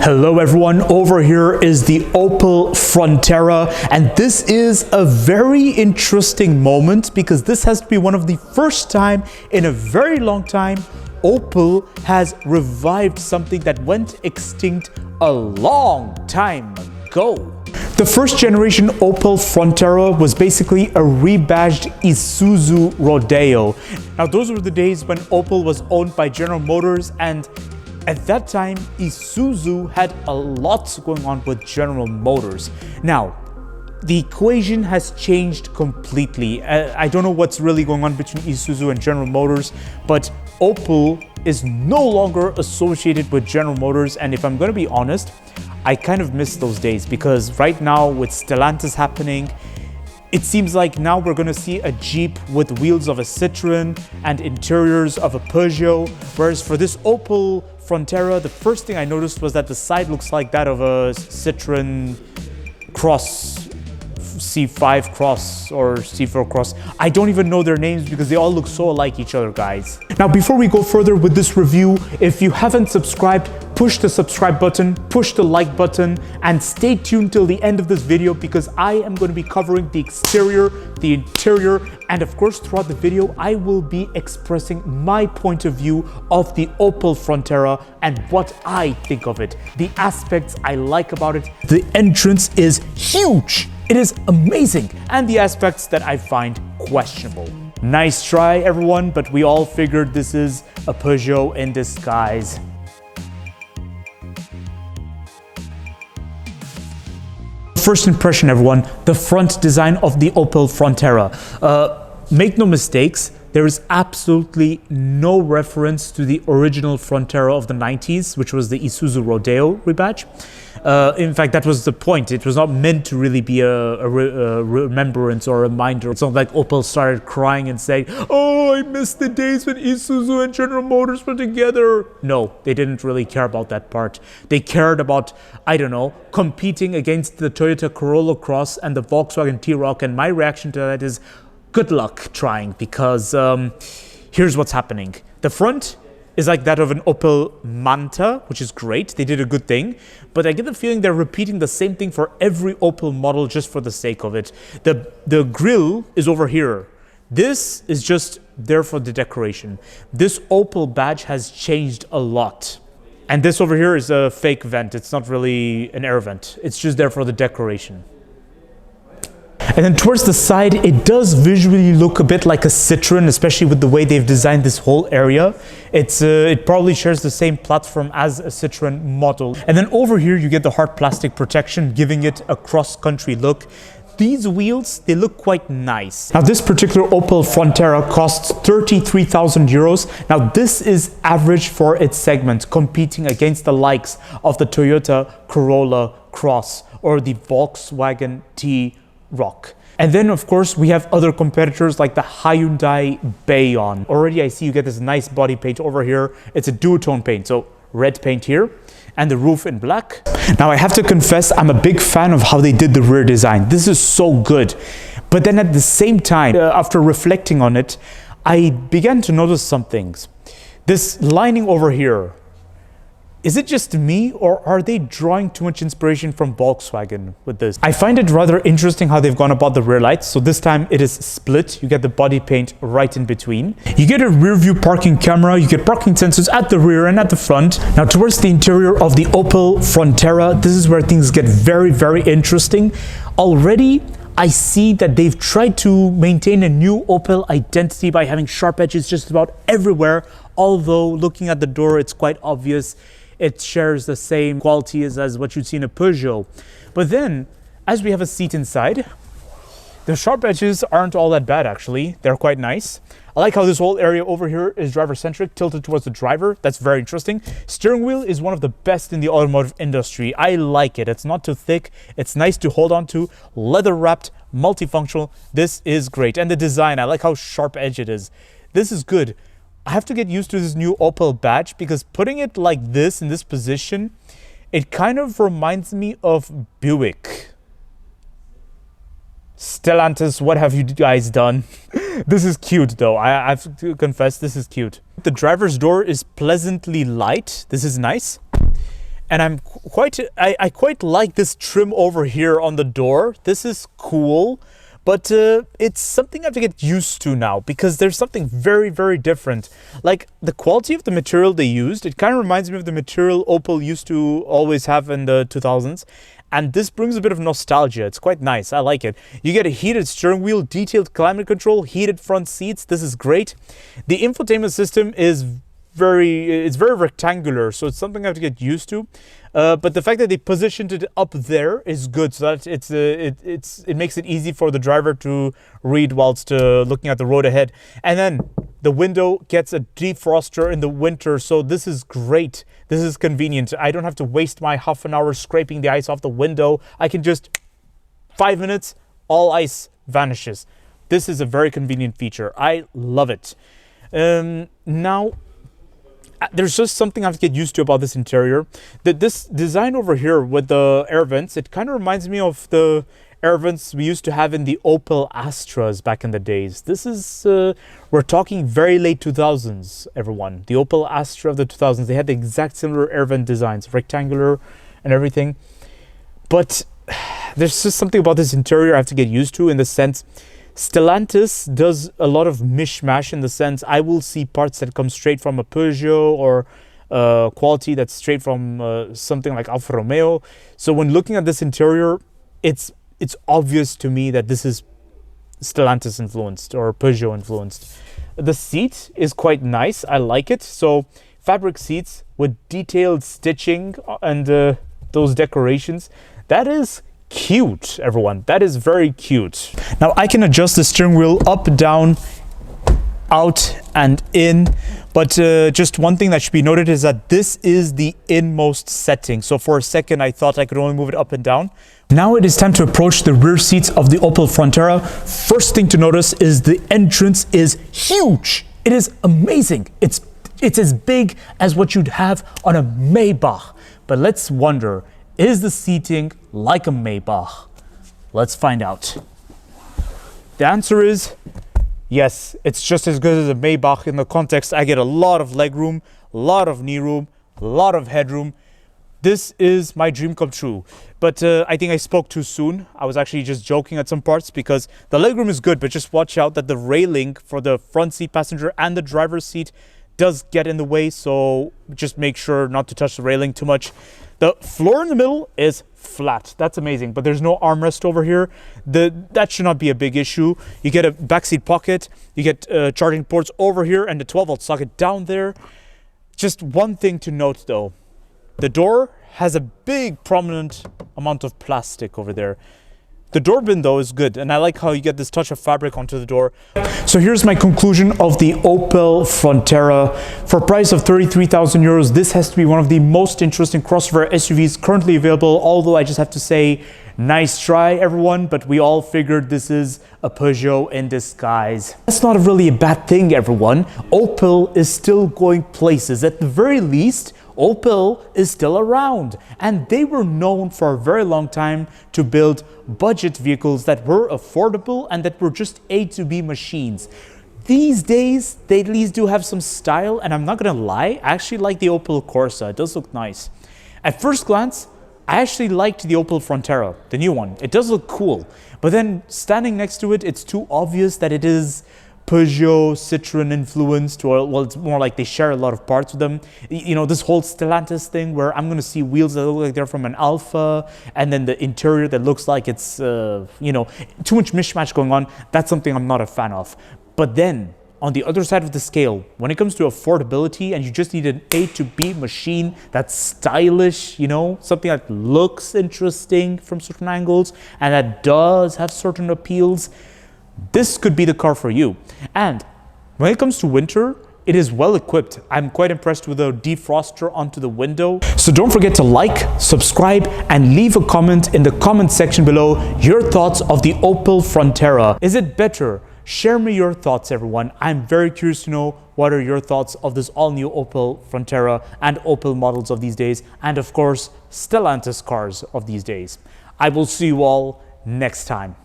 Hello everyone, over here is the Opel Frontera, and this is a very interesting moment because this has to be one of the first time in a very long time Opel has revived something that went extinct a long time ago. The first generation Opel Frontera was basically a rebadged Isuzu Rodeo. Now those were the days when Opel was owned by General Motors, and at that time, Isuzu had a lot going on with General Motors. Now, the equation has changed completely. I don't know what's really going on between Isuzu and General Motors, but Opel is no longer associated with General Motors. And if I'm going to be honest, I kind of miss those days because right now with Stellantis happening, it seems like now we're going to see a Jeep with wheels of a Citroen and interiors of a Peugeot. Whereas for this Opel Frontera, the first thing I noticed was that the side looks like that of a Citroen Cross, C5 Cross or C4 Cross. I don't even know their names because they all look so alike each other, guys. Now, before we go further with this review, if you haven't subscribed, push the subscribe button, push the like button, and stay tuned till the end of this video because I am going to be covering the exterior, the interior, and of course throughout the video I will be expressing my point of view of the Opel Frontera and what I think of it, the aspects I like about it. The entrance is huge, it is amazing, and the aspects that I find questionable. Nice try everyone, but we all figured this is a Peugeot in disguise. First impression everyone, the front design of the Opel Frontera. Make no mistakes, there is absolutely no reference to the original Frontera of the 90s, which was the Isuzu Rodeo rebadge. In fact, that was the point. It was not meant to really be a remembrance or a reminder. It's not like Opel started crying and saying, "Oh, I miss the days when Isuzu and General Motors were together." No, they didn't really care about that part. They cared about, I don't know, competing against the Toyota Corolla Cross and the Volkswagen T-Roc. And my reaction to that is, good luck trying, because here's what's happening. The front is like that of an Opel Manta, which is great. They did a good thing. But I get the feeling they're repeating the same thing for every Opel model just for the sake of it. The grille is over here. This is just there for the decoration. This Opel badge has changed a lot. And this over here is a fake vent. It's not really an air vent. It's just there for the decoration. And then towards the side, it does visually look a bit like a Citroen, especially with the way they've designed this whole area. It probably shares the same platform as a Citroen model. And then over here, you get the hard plastic protection, giving it a cross-country look. These wheels, they look quite nice. Now, this particular Opel Frontera costs 33,000 euros. Now, this is average for its segment, competing against the likes of the Toyota Corolla Cross or the Volkswagen T-Roc. And then, of course, we have other competitors like the Hyundai Bayon. Already, I see you get this nice body paint over here. It's a duotone paint, so red paint here, and the roof in black. Now, I have to confess, I'm a big fan of how they did the rear design. This is so good. But then at the same time, after reflecting on it, I began to notice some things. This lining over here, is it just me, or are they drawing too much inspiration from Volkswagen with this? I find it rather interesting how they've gone about the rear lights. So this time it is split. You get the body paint right in between. You get a rear view parking camera. You get parking sensors at the rear and at the front. Now towards the interior of the Opel Frontera, this is where things get very, very interesting. Already, I see that they've tried to maintain a new Opel identity by having sharp edges just about everywhere. Although looking at the door, it's quite obvious it shares the same qualities as what you'd see in a Peugeot. But then, as we have a seat inside, the sharp edges aren't all that bad actually. They're quite nice. I like how this whole area over here is driver-centric, tilted towards the driver. That's very interesting. Steering wheel is one of the best in the automotive industry. I like it. It's not too thick. It's nice to hold on to. Leather-wrapped, multifunctional. This is great. And the design, I like how sharp-edged it is. This is good. I have to get used to this new Opel badge because putting it like this in this position, it kind of reminds me of Buick. Stellantis, what have you guys done? This is cute though. I have to confess, this is cute. The driver's door is pleasantly light. This is nice. And I quite like this trim over here on the door. This is cool, but it's something I have to get used to now because there's something very, very different. Like the quality of the material they used, it kind of reminds me of the material Opel used to always have in the 2000s. And this brings a bit of nostalgia. It's quite nice. I like it. You get a heated steering wheel, detailed climate control, heated front seats. This is great. The infotainment system is very rectangular, so it's something I have to get used to. But the fact that they positioned it up there is good, so that it makes it easy for the driver to read whilst looking at the road ahead. And then the window gets a defroster in the winter, so this is great. This is convenient. I don't have to waste my half an hour scraping the ice off the window. I can just 5 minutes, all ice vanishes. This is a very convenient feature. I love it. Now, there's just something I have to get used to about this interior. This design over here with the air vents, it kind of reminds me of the air vents we used to have in the Opel Astras back in the days. This is, we're talking very late 2000s, everyone. The Opel Astra of the 2000s, they had the exact similar air vent designs, rectangular and everything. But there's just something about this interior I have to get used to in the sense Stellantis does a lot of mishmash in the sense I will see parts that come straight from a Peugeot or quality that's straight from something like Alfa Romeo. So when looking at this interior, it's obvious to me that this is Stellantis influenced or Peugeot influenced. The seat is quite nice. I like it. So fabric seats with detailed stitching and those decorations. That is cute, everyone. That is very cute. Now I can adjust the steering wheel up, down, out and in, but just one thing that should be noted is that this is the inmost setting. So for a second I thought I could only move it up and down. Now it is time to approach the rear seats of the Opel Frontera. First thing to notice is the entrance is huge. It is amazing. It's as big as what you'd have on a Maybach. But let's wonder, is the seating like a Maybach? Let's find out. The answer is yes, it's just as good as a Maybach. In the context, I get a lot of leg room, a lot of knee room, a lot of headroom. This is my dream come true. But I think I spoke too soon. I was actually just joking at some parts because the legroom is good, but just watch out that the railing for the front seat passenger and the driver's seat does get in the way. So just make sure not to touch the railing too much. The floor in the middle is flat. That's amazing, but there's no armrest over here. That should not be a big issue. You get a backseat pocket. You get charging ports over here and the 12-volt socket down there. Just one thing to note though. The door has a big prominent amount of plastic over there. The door bin though is good, and I like how you get this touch of fabric onto the door. So here's my conclusion of the Opel Frontera. For a price of 33,000 euros, this has to be one of the most interesting crossover SUVs currently available, although I just have to say, nice try everyone, but we all figured this is a Peugeot in disguise. That's not really a bad thing, everyone. Opel is still going places. At the very least, Opel is still around, and they were known for a very long time to build budget vehicles that were affordable and that were just A to B machines. These days, they at least do have some style, and I'm not gonna lie, I actually like the Opel Corsa. It does look nice. At first glance, I actually liked the Opel Frontera, the new one. It does look cool, but then standing next to it, it's too obvious that it is Peugeot, Citroen influenced, or well, it's more like they share a lot of parts with them. You know, this whole Stellantis thing where I'm going to see wheels that look like they're from an Alfa, and then the interior that looks like it's, you know, too much mishmash going on. That's something I'm not a fan of. But then, on the other side of the scale, when it comes to affordability and you just need an A to B machine that's stylish, you know, something that looks interesting from certain angles and that does have certain appeals, this could be the car for you. And when it comes to winter, it is well equipped. I'm quite impressed with the defroster onto the window. So don't forget to like, subscribe, and leave a comment in the comment section below your thoughts of the Opel Frontera. Is it better? Share me your thoughts, everyone. I'm very curious to know what are your thoughts of this all-new Opel Frontera and Opel models of these days, and of course, Stellantis cars of these days. I will see you all next time.